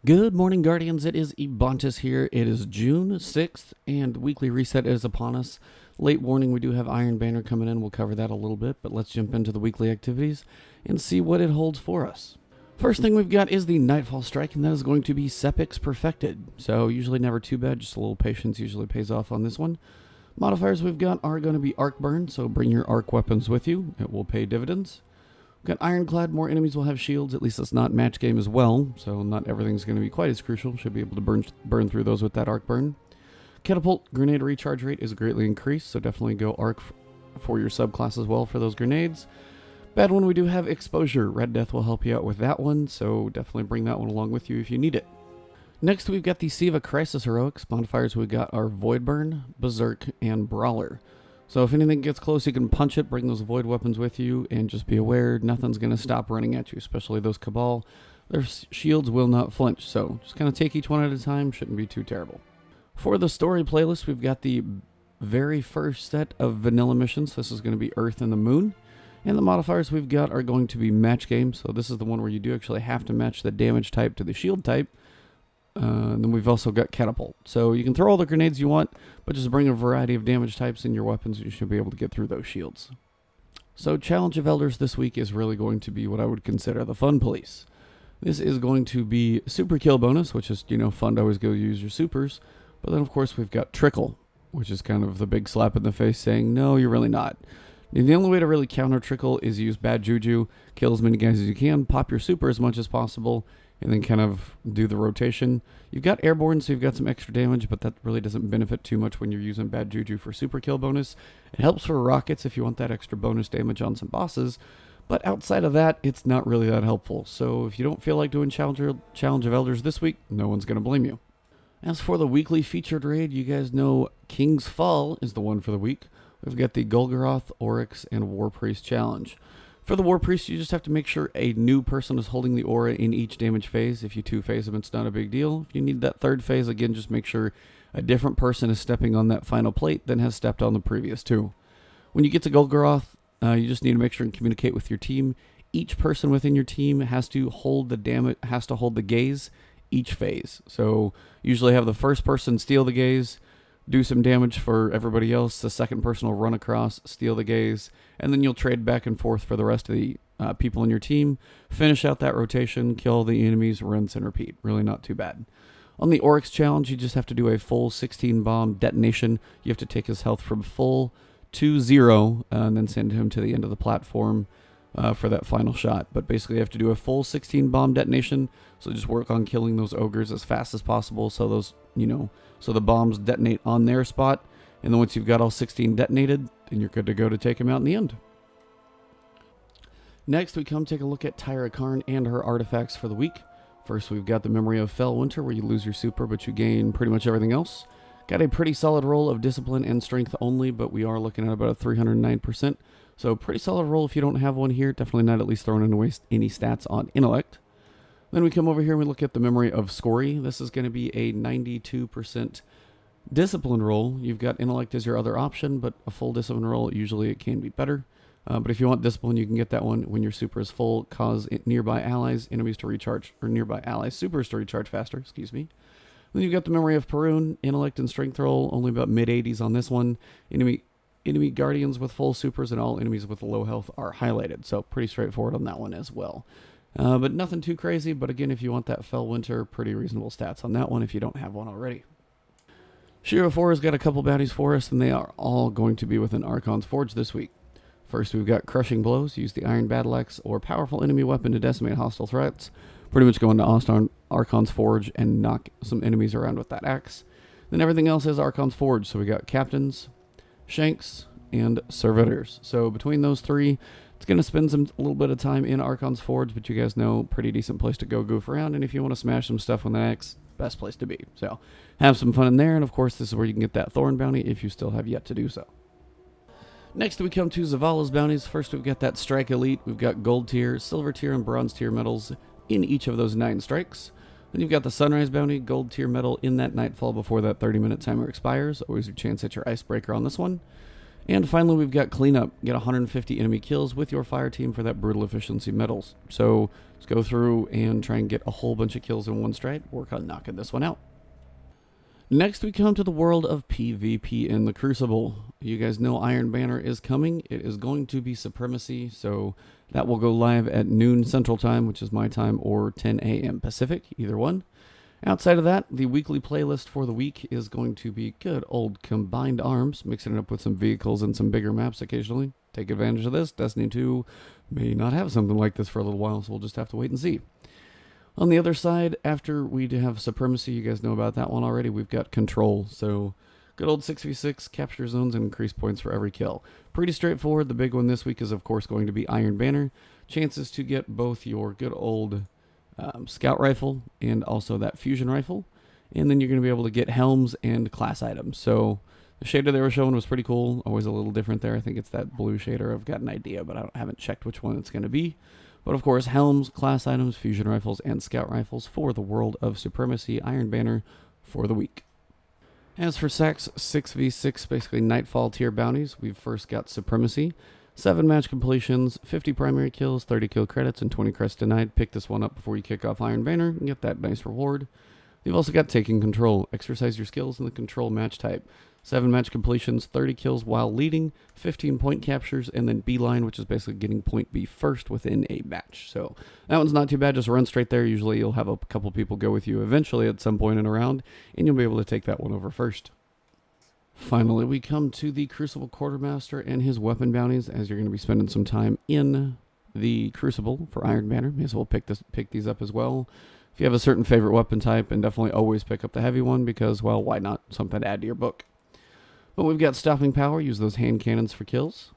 Good morning, Guardians. It is Ebontis here. It is June 6th, and weekly reset is upon us. Late warning, we do have Iron Banner coming in. We'll cover that a little bit, but let's jump into the weekly activities and see what it holds for us. First thing we've got is the Nightfall strike, and that is going to be Sepiks perfected. So usually never too bad, just a little patience usually pays off on this one. Modifiers we've got are going to be arc burn, so bring your arc weapons with you. It will pay dividends. Got Ironclad, more enemies will have shields, at least it's not match game as well, so not everything's going to be quite as crucial. Should be able to burn through those with that arc burn. Catapult, grenade recharge rate is greatly increased, so definitely go arc for your subclass as well for those grenades. Bad one, we do have exposure. Red Death will help you out with that one, so definitely bring that one along with you if you need it. Next we've got the Siva Crisis Heroics. Modifiers we got are Void Burn, Berserk, and Brawler. So if anything gets close, you can punch it, bring those void weapons with you, and just be aware, nothing's going to stop running at you, especially those Cabal. Their shields will not flinch, so just kind of take each one at a time, shouldn't be too terrible. For the story playlist, we've got the very first set of vanilla missions. This is going to be Earth and the Moon. And the modifiers we've got are going to be match game, so this is the one where you do actually have to match the damage type to the shield type. And then we've also got Catapult. So you can throw all the grenades you want, but just bring a variety of damage types in your weapons. You should be able to get through those shields. So Challenge of Elders this week is really going to be what I would consider the fun police. This is going to be super kill bonus, which is, fun to always go use your supers. But then, of course, we've got Trickle, which is kind of the big slap in the face saying, no, you're really not. And the only way to really counter Trickle is use bad juju, kill as many guys as you can, pop your super as much as possible, and then kind of do the rotation. You've got airborne, so you've got some extra damage, but that really doesn't benefit too much when you're using bad juju for super kill bonus. It helps for rockets if you want that extra bonus damage on some bosses, but outside of that, it's not really that helpful. So if you don't feel like doing Challenge of Elders this week, no one's going to blame you. As for the weekly featured raid, you guys know King's Fall is the one for the week. We've got the Golgoroth, Oryx, and War Priest challenge. For the War Priest, you just have to make sure a new person is holding the aura in each damage phase. If you two-phase them, it's not a big deal. If you need that third phase, again, just make sure a different person is stepping on that final plate than has stepped on the previous two. When you get to Golgoroth, you just need to make sure and communicate with your team. Each person within your team has to hold the gaze each phase. So usually have the first person steal the gaze, do some damage for everybody else. The second person will run across, steal the gaze, and then you'll trade back and forth for the rest of the people in your team. Finish out that rotation, kill the enemies, rinse and repeat. Really not too bad. On the Oryx challenge, you just have to do a full 16 bomb detonation. You have to take his health from full to 0 and then send him to the end of the platform for that final shot. But basically you have to do a full 16 bomb detonation, so just work on killing those ogres as fast as possible so those, so the bombs detonate on their spot, and then once you've got all 16 detonated, then you're good to go to take them out in the end. Next, we come take a look at Tyra Karn and her artifacts for the week. First, we've got the Memory of Fell Winter, where you lose your super, but you gain pretty much everything else. Got a pretty solid roll of Discipline and Strength only, but we are looking at about a 309%. So pretty solid roll if you don't have one here. Definitely not at least throwing in waste any stats on Intellect. Then we come over here and we look at the Memory of Scory. This is going to be a 92% Discipline roll. You've got Intellect as your other option, but a full Discipline roll, usually it can be better. But if you want Discipline, you can get that one when your super is full, cause nearby allies, enemies to recharge, or nearby allies, supers to recharge faster, excuse me. Then you've got the Memory of Perun, Intellect and Strength roll, only about mid-80s on this one. Enemy guardians with full supers and all enemies with low health are highlighted, so pretty straightforward on that one as well. But nothing too crazy, but again, if you want that Fell Winter, pretty reasonable stats on that one if you don't have one already. Shiro 4 has got a couple bounties for us, and they are all going to be within Archon's Forge this week. First, we've got Crushing Blows. Use the Iron Battle Axe or powerful enemy weapon to decimate hostile threats. Pretty much go into Archon's Forge and knock some enemies around with that axe. Then everything else is Archon's Forge, so we got Captains, Shaxx, and Servitors. So between those three, it's going to spend a little bit of time in Archon's Forge, but you guys know, pretty decent place to go goof around, and if you want to smash some stuff with an axe, best place to be. So have some fun in there, and of course this is where you can get that Thorn bounty if you still have yet to do so. Next we come to Zavala's bounties. First we've got that Strike Elite. We've got Gold tier, Silver tier, and Bronze tier medals in each of those 9 strikes. Then you've got the Sunrise bounty, Gold tier medal in that Nightfall before that 30-minute timer expires. Always your chance at your Icebreaker on this one. And finally, we've got Cleanup. Get 150 enemy kills with your fire team for that brutal efficiency medals. So let's go through and try and get a whole bunch of kills in one stride. Work on knocking this one out. Next, we come to the world of PvP in the Crucible. You guys know Iron Banner is coming. It is going to be Supremacy, so that will go live at noon Central Time, which is my time, or 10 a.m. Pacific, either one. Outside of that, the weekly playlist for the week is going to be good old Combined Arms, mixing it up with some vehicles and some bigger maps occasionally. Take advantage of this. Destiny 2 may not have something like this for a little while, so we'll just have to wait and see. On the other side, after we have Supremacy, you guys know about that one already, we've got Control. So good old 6v6, capture zones, and increase points for every kill. Pretty straightforward. The big one this week is, of course, going to be Iron Banner. Chances to get both your good old scout rifle and also that fusion rifle. And then you're going to be able to get helms and class items. So the shader they were showing was pretty cool. Always a little different there. I think it's that blue shader. I've got an idea, but I haven't checked which one it's going to be. But of course, helms, class items, fusion rifles, and scout rifles for the world of Supremacy Iron Banner for the week. As for Shaxx 6v6, basically Nightfall tier bounties, we've first got Supremacy. 7 match completions, 50 primary kills, 30 kill credits, and 20 crests denied. Pick this one up before you kick off Iron Banner and get that nice reward. You've also got Taking Control. Exercise your skills in the control match type. 7 match completions, 30 kills while leading, 15 point captures, and then Beeline, which is basically getting point B first within a match. So that one's not too bad. Just run straight there. Usually you'll have a couple people go with you eventually at some point in a round, and you'll be able to take that one over first. Finally, we come to the Crucible Quartermaster and his weapon bounties, as you're going to be spending some time in the Crucible for Iron Banner. May as well pick these up as well. If you have a certain favorite weapon type, and definitely always pick up the heavy one because, well, why not? Something to add to your book. But we've got Stopping Power, use those hand cannons for kills.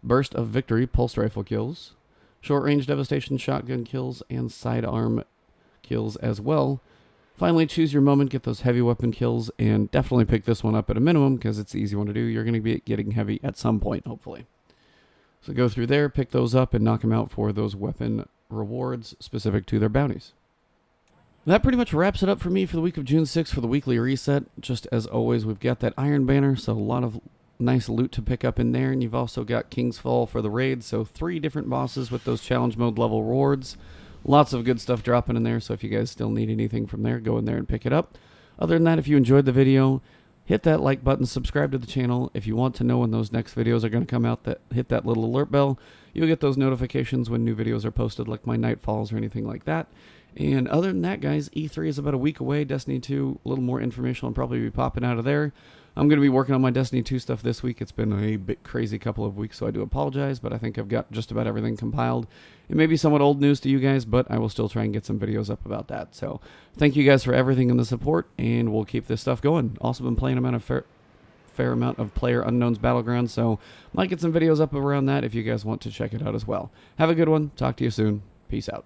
Burst of Victory, pulse rifle kills. Short range devastation, shotgun kills, and sidearm kills as well. Finally, choose your moment, get those heavy weapon kills, and definitely pick this one up at a minimum because it's the easy one to do. You're going to be getting heavy at some point, hopefully. So go through there, pick those up, and knock them out for those weapon rewards specific to their bounties. That pretty much wraps it up for me for the week of June 6th for the weekly reset. Just as always, we've got that Iron Banner, so a lot of nice loot to pick up in there. And you've also got King's Fall for the raid, so 3 different bosses with those challenge mode level rewards. Lots of good stuff dropping in there, so if you guys still need anything from there, go in there and pick it up. Other than that, if you enjoyed the video, hit that like button, subscribe to the channel. If you want to know when those next videos are going to come out, hit that little alert bell. You'll get those notifications when new videos are posted, like my Nightfalls or anything like that. And other than that, guys, E3 is about a week away. Destiny 2, a little more information will probably be popping out of there. I'm going to be working on my Destiny 2 stuff this week. It's been a bit crazy couple of weeks, so I do apologize, but I think I've got just about everything compiled. It may be somewhat old news to you guys, but I will still try and get some videos up about that. So thank you guys for everything and the support, and we'll keep this stuff going. Also been playing a fair amount of PlayerUnknown's Battlegrounds, so might get some videos up around that if you guys want to check it out as well. Have a good one. Talk to you soon. Peace out.